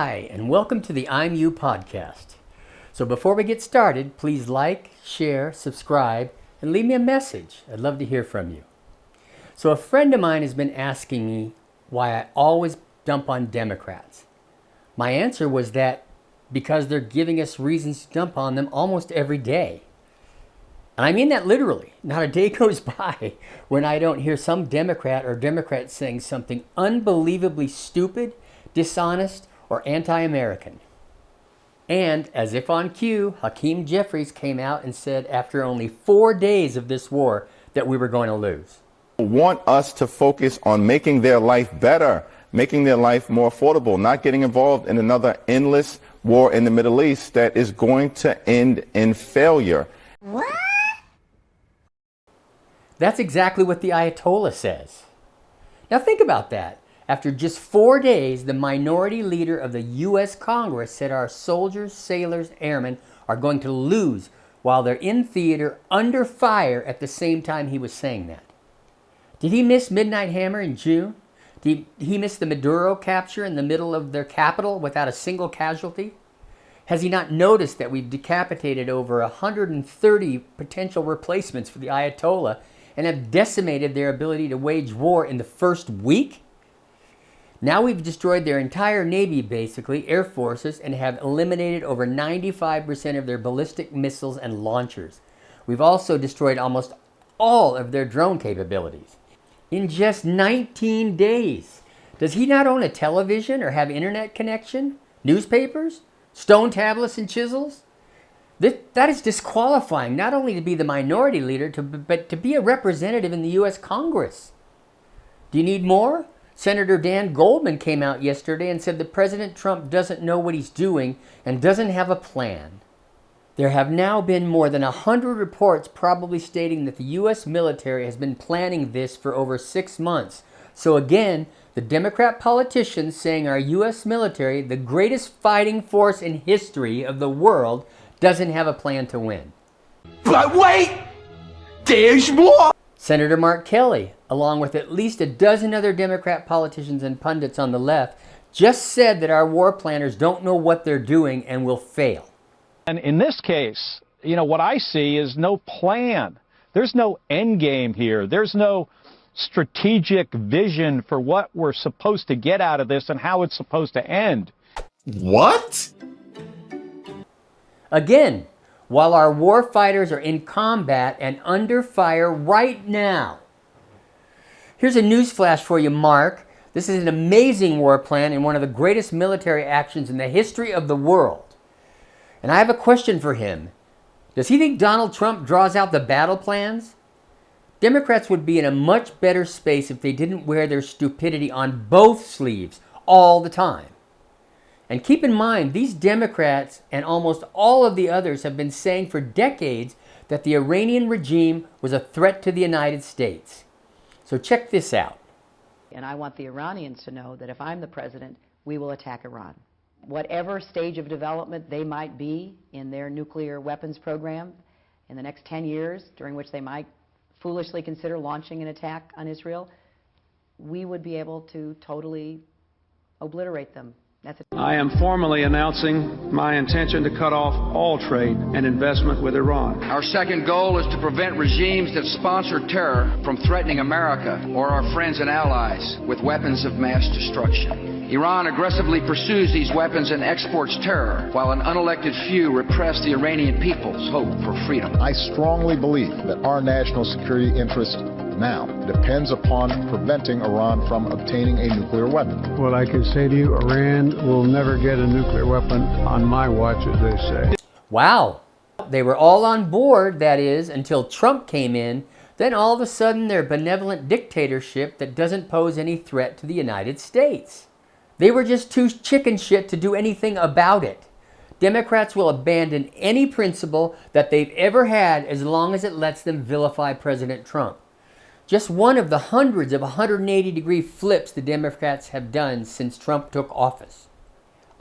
Hi, and welcome to the I'm You podcast. So before we get started, please like, share, subscribe, and leave me a message. I'd love to hear from you. So a friend of mine has been asking me why I always dump on Democrats. My answer was that because they're giving us reasons to dump on them almost every day. And I mean that literally. Not a day goes by when I don't hear some Democrat or Democrat saying something unbelievably stupid, dishonest, or anti-American. And as if on cue, Hakeem Jeffries came out and said after only 4 days of this war that we were going to lose. Want us to focus on making their life better, making their life more affordable, not getting involved in another endless war in the Middle East that is going to end in failure. What? That's exactly what the Ayatollah says. Now think about that. After just 4 days, the minority leader of the U.S. Congress said our soldiers, sailors, airmen are going to lose while they're in theater under fire at the same time he was saying that. Did he miss Midnight Hammer in June? Did he miss the Maduro capture in the middle of their capital without a single casualty? Has he not noticed that we've decapitated over 130 potential replacements for the Ayatollah and have decimated their ability to wage war in the first week? Now we've destroyed their entire Navy, basically, air forces, and have eliminated over 95% of their ballistic missiles and launchers. We've also destroyed almost all of their drone capabilities. In just 19 days. Does he not own a television or have internet connection? Newspapers? Stone tablets and chisels? That is disqualifying, not only to be the minority leader, but to be a representative in the U.S. Congress. Do you need more? Senator Dan Goldman came out yesterday and said that President Trump doesn't know what he's doing and doesn't have a plan. There have now been more than 100 reports probably stating that the U.S. military has been planning this for over 6 months. So again, the Democrat politicians saying our U.S. military, the greatest fighting force in history of the world, doesn't have a plan to win. But wait! There's more! Senator Mark Kelly, along with at least a dozen other Democrat politicians and pundits on the left, just said that our war planners don't know what they're doing and will fail. And in this case, what I see is no plan. There's no end game here. There's no strategic vision for what we're supposed to get out of this and how it's supposed to end. What? Again, while our war fighters are in combat and under fire right now. Here's a news flash for you, Mark. This is an amazing war plan and one of the greatest military actions in the history of the world. And I have a question for him. Does he think Donald Trump draws out the battle plans? Democrats would be in a much better space if they didn't wear their stupidity on both sleeves all the time. And keep in mind, these Democrats and almost all of the others have been saying for decades that the Iranian regime was a threat to the United States. So check this out. And I want the Iranians to know that if I'm the president, we will attack Iran. Whatever stage of development they might be in their nuclear weapons program in the next 10 years, during which they might foolishly consider launching an attack on Israel, we would be able to totally obliterate them. I am formally announcing my intention to cut off all trade and investment with Iran. Our second goal is to prevent regimes that sponsor terror from threatening America or our friends and allies with weapons of mass destruction. Iran aggressively pursues these weapons and exports terror, while an unelected few repress the Iranian people's hope for freedom. I strongly believe that our national security interest now depends upon preventing Iran from obtaining a nuclear weapon. What I can say to you, Iran will never get a nuclear weapon on my watch, as they say. Wow. They were all on board, that is, until Trump came in. Then all of a sudden their benevolent dictatorship that doesn't pose any threat to the United States. They were just too chicken shit to do anything about it. Democrats will abandon any principle that they've ever had as long as it lets them vilify President Trump. Just one of the hundreds of 180-degree flips the Democrats have done since Trump took office.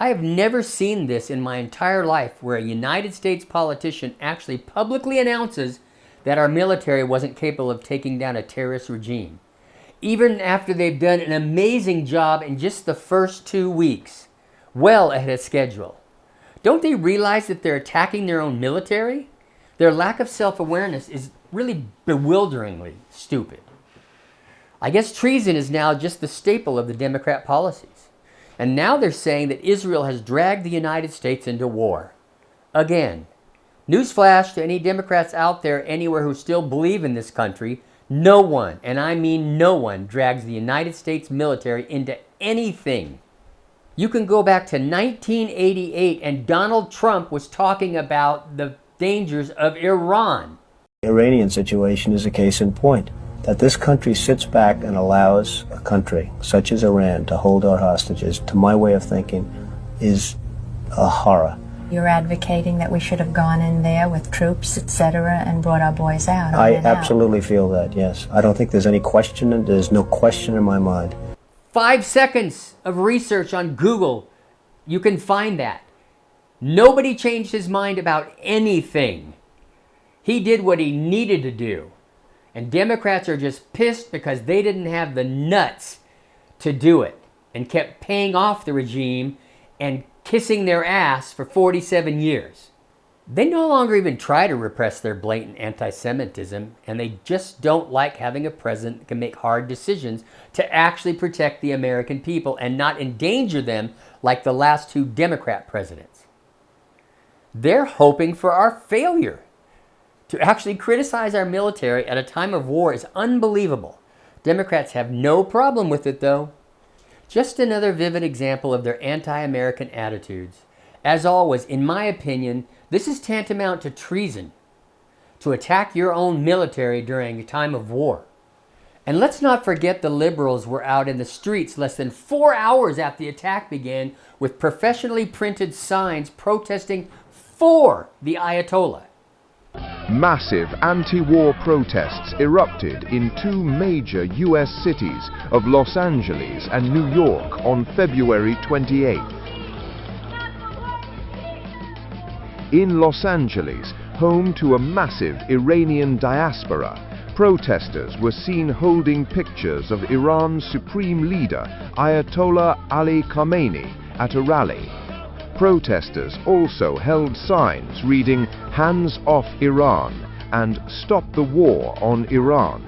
I have never seen this in my entire life where a United States politician actually publicly announces that our military wasn't capable of taking down a terrorist regime. Even after they've done an amazing job in just the first 2 weeks. well ahead of schedule. Don't they realize that they're attacking their own military? Their lack of self-awareness is really bewilderingly stupid. I guess treason is now just the staple of the Democrat policies. And now they're saying that Israel has dragged the United States into war. Again, newsflash to any Democrats out there anywhere who still believe in this country, no one, and I mean no one, drags the United States military into anything. You can go back to 1988 and Donald Trump was talking about the dangers of Iran. The Iranian situation is a case in point. That this country sits back and allows a country such as Iran to hold our hostages, to my way of thinking, is a horror. You're advocating that we should have gone in there with troops, etc., and brought our boys out. I absolutely feel that, yes. I don't think there's any question, and there's no question in my mind. 5 seconds of research on Google, you can find that. Nobody changed his mind about anything. He did what he needed to do. And Democrats are just pissed because they didn't have the nuts to do it and kept paying off the regime and kissing their ass for 47 years. They no longer even try to repress their blatant anti-Semitism, and they just don't like having a president that can make hard decisions to actually protect the American people and not endanger them like the last 2 Democrat presidents. They're hoping for our failure. To actually criticize our military at a time of war is unbelievable. Democrats have no problem with it, though. Just another vivid example of their anti-American attitudes. As always, in my opinion, this is tantamount to treason, to attack your own military during a time of war. And let's not forget the liberals were out in the streets less than 4 hours after the attack began with professionally printed signs protesting for the Ayatollah. Massive anti-war protests erupted in 2 major U.S. cities of Los Angeles and New York on February 28th. In Los Angeles, home to a massive Iranian diaspora, protesters were seen holding pictures of Iran's supreme leader, Ayatollah Ali Khamenei, at a rally. Protesters also held signs reading "Hands off Iran" and "Stop the war on Iran."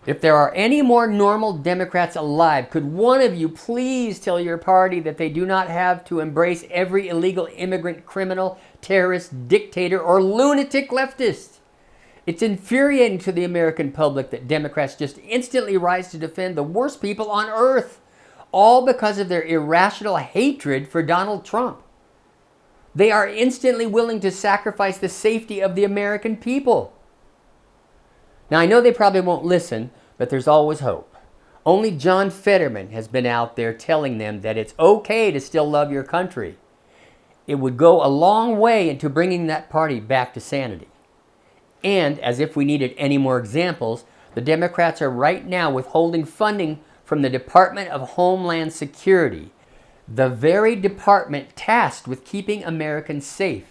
If there are any more normal Democrats alive, could one of you please tell your party that they do not have to embrace every illegal immigrant, criminal, terrorist, dictator, or lunatic leftist? It's infuriating to the American public that Democrats just instantly rise to defend the worst people on earth, all because of their irrational hatred for Donald Trump. They are instantly willing to sacrifice the safety of the American people. Now, I know they probably won't listen, but there's always hope. Only John Fetterman has been out there telling them that it's okay to still love your country. It would go a long way into bringing that party back to sanity. And, as if we needed any more examples, the Democrats are right now withholding funding from the Department of Homeland Security, the very department tasked with keeping Americans safe,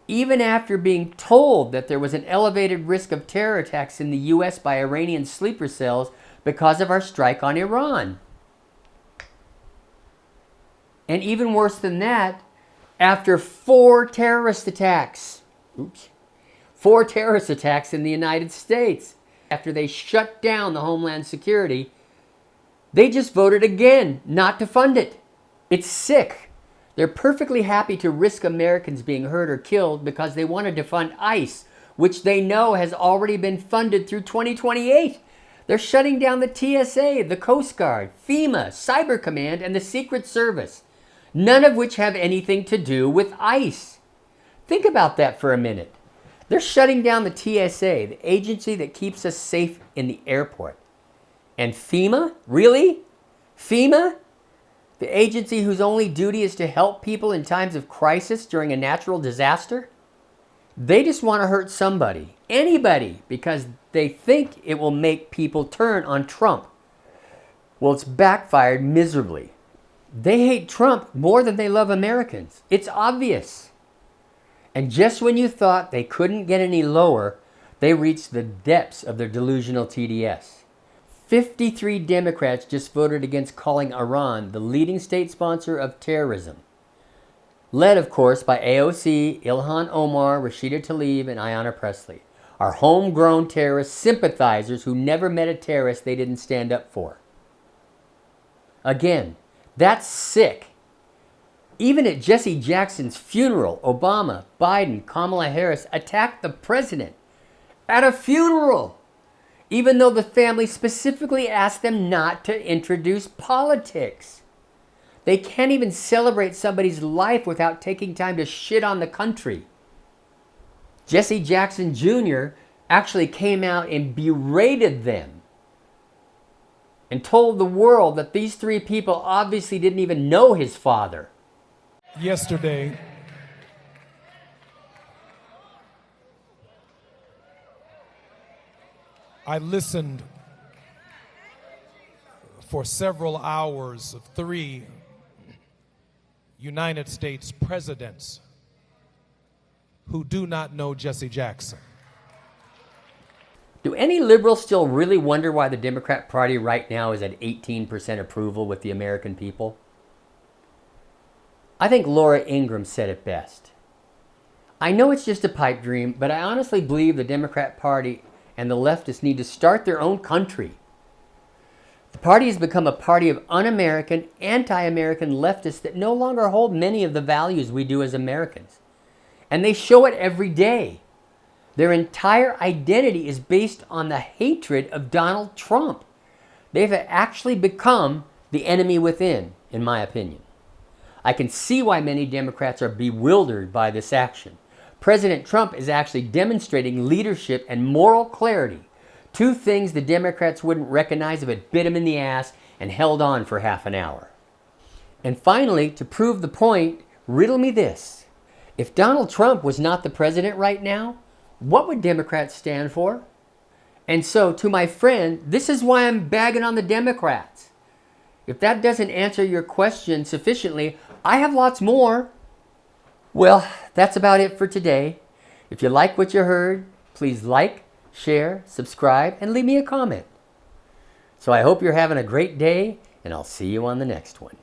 even after being told that there was an elevated risk of terror attacks in the U.S. by Iranian sleeper cells because of our strike on Iran. And even worse than that, after 4 terrorist attacks, 4 terrorist attacks in the United States, after they shut down the Homeland Security, they just voted again not to fund it. It's sick. They're perfectly happy to risk Americans being hurt or killed because they want to defund ICE, which they know has already been funded through 2028. They're shutting down the TSA, the Coast Guard, FEMA, Cyber Command, and the Secret Service, none of which have anything to do with ICE. Think about that for a minute. They're shutting down the TSA, the agency that keeps us safe in the airport. And FEMA? Really? FEMA? The agency whose only duty is to help people in times of crisis during a natural disaster? They just want to hurt somebody, anybody, because they think it will make people turn on Trump. Well, it's backfired miserably. They hate Trump more than they love Americans. It's obvious. And just when you thought they couldn't get any lower, they reached the depths of their delusional TDS. 53 Democrats just voted against calling Iran the leading state sponsor of terrorism. Led, of course, by AOC, Ilhan Omar, Rashida Tlaib, and Ayanna Pressley. Our homegrown terrorist sympathizers who never met a terrorist they didn't stand up for. Again, that's sick. Even at Jesse Jackson's funeral, Obama, Biden, Kamala Harris attacked the president at a funeral, even though the family specifically asked them not to introduce politics. They can't even celebrate somebody's life without taking time to shit on the country. Jesse Jackson Jr. actually came out and berated them and told the world that these three people obviously didn't even know his father. Yesterday, I listened for several hours of three United States presidents who do not know Jesse Jackson. Do any liberals still really wonder why the Democrat Party right now is at 18% approval with the American people? I think Laura Ingraham said it best. I know it's just a pipe dream, but I honestly believe the Democrat Party and the leftists need to start their own country. The party has become a party of un-American, anti-American leftists that no longer hold many of the values we do as Americans. And they show it every day. Their entire identity is based on the hatred of Donald Trump. They've actually become the enemy within, in my opinion. I can see why many Democrats are bewildered by this action. President Trump is actually demonstrating leadership and moral clarity, two things the Democrats wouldn't recognize if it bit them in the ass and held on for half an hour. And finally, to prove the point, riddle me this. If Donald Trump was not the president right now, what would Democrats stand for? And so, to my friend, this is why I'm bagging on the Democrats. If that doesn't answer your question sufficiently, I have lots more. Well, that's about it for today. If you like what you heard, please like, share, subscribe, and leave me a comment. So I hope you're having a great day, and I'll see you on the next one.